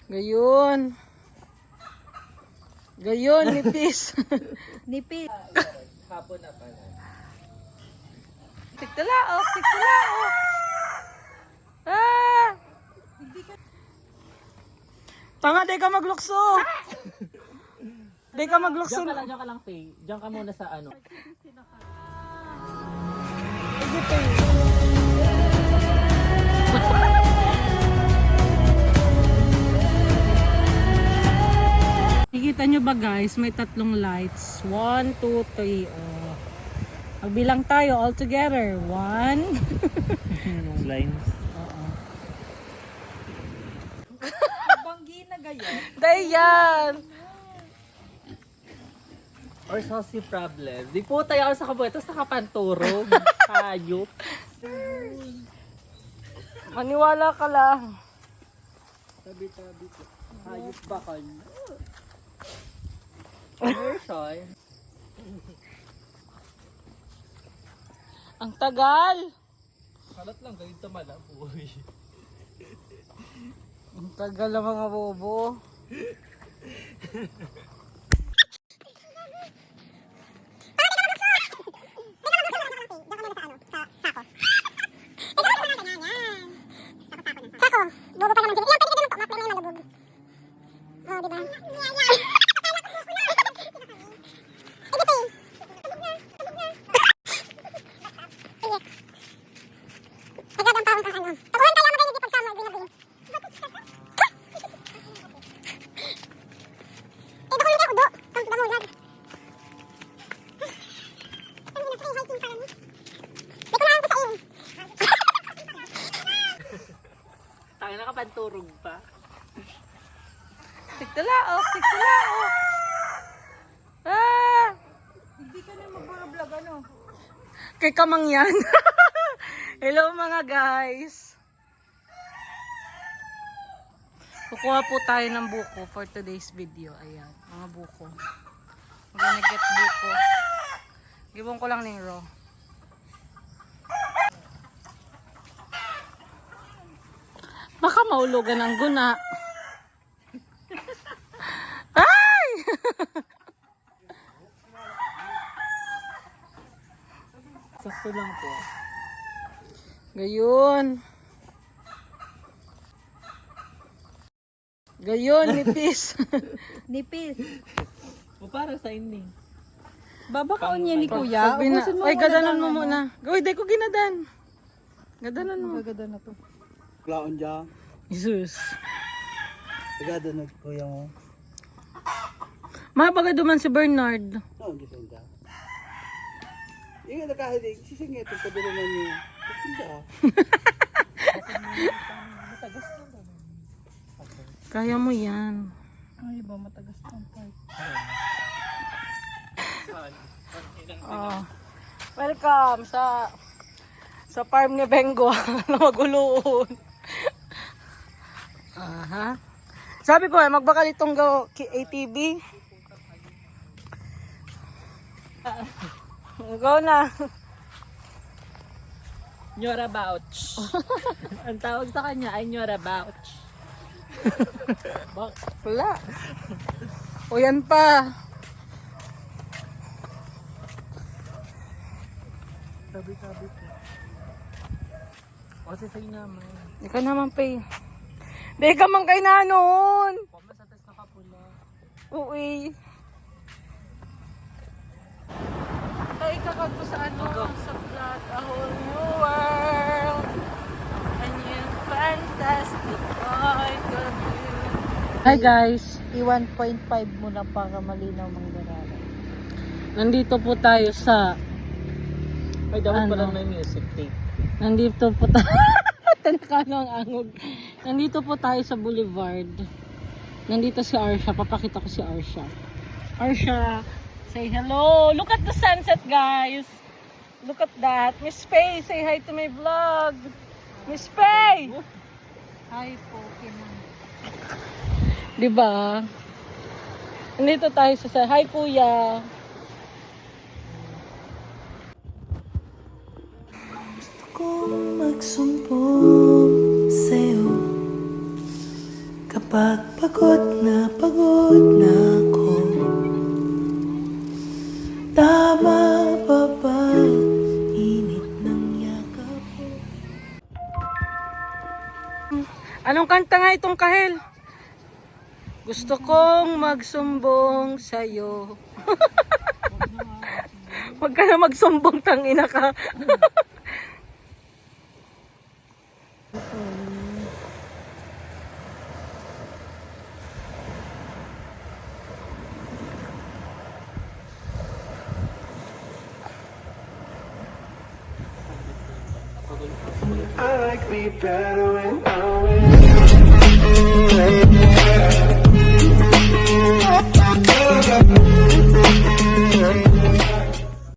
Gayon. Gayon, nipis. Nipis. Hapon na pala. Tigtalaok, tigtalaok. Ah! Tanga, di ka maglukso. Di ka maglukso. Diyan ka lang, Faye. Diyan ka muna sa ano. Sige, Faye. Nakikita nyo ba guys, may tatlong lights. 1, 2, 3. Oh. Magbilang tayo all together. 1. Yung lines. Banggi na gayon. Dayan! Or saucy problem. Di po tayo ako sa kabuhay. Tapos nakapanturog. Hayop. Maniwala ka lang. Tabi-tabi ko. Hayop ba kayo? Commercial. Ang tagal. Kalat lang ganito malaboy. Ang tagal ng mga bobo. Tayo nakapanturog pa. Tigtalaok, tigtalaok. Ah! Hindi ka na mag-vlog ano. Kay Kamang yan. Hello mga guys. Kukuha po tayo ng buko for today's video. Ayan, mga buko. We're gonna get buko. Gibon ko lang ng raw. Baka maulugan ang guna. Ay! Sakto lang po. Gayon. Gayon, nipis. Nipis. O para sa ending. Babakaon niya ni kuya. Ubusin mo Ay, muna gadanan ng mo ano. muna. Gawin, di ko ginadan. Gadanan mo. Magagada na to. Klaon dyan. Jesus. Tagadanod kuya mo. Mabaga duman si Bernard. No, hindi sa inda. Yung nakahilig, sisingit ang padulungan niyo. Hindi Kaya mo yan. Ay ba, matagas tong part. Oh. Welcome sa farm ni Bengo na maguloon. Aha. Sabi ko magbakal itong ATV. Go na. Nyora Bouch. Ang tawag sa kanya ay Nyora Bouch. Wala. O yan pa. Tabi-tabi po. O si Faye naman. Ikaw naman, Pay. Di ka man kay na noon. Pamasatas nakapula. Uy. Ito ikakag ko sa ano, sa vlog, a whole new world. A new fantastic point of view. Hi guys. I-1.5 muna para malinaw manggararan. Nandito po tayo sa Ay, dapat Ano? pala may music tape. Nandito po tayo. Tanakano ang angog. Nandito po tayo sa Boulevard. Nandito si Arsha. Papakita ko si Arsha. Arsha, say hello. Look at the sunset, guys. Look at that. Miss Faye, say hi to my vlog. Miss Faye! Hi po, kinang. Diba? Nandito tayo sa hi kuya. Kung magsumbong sa'yo Kapag pagod na ako, tama ba ba init ng yakap mo? Anong kanta nga itong Kahel? Gusto kong magsumbong sa'yo. Huwag ka na magsumbong, tangina ka. I like me better when I'm with you.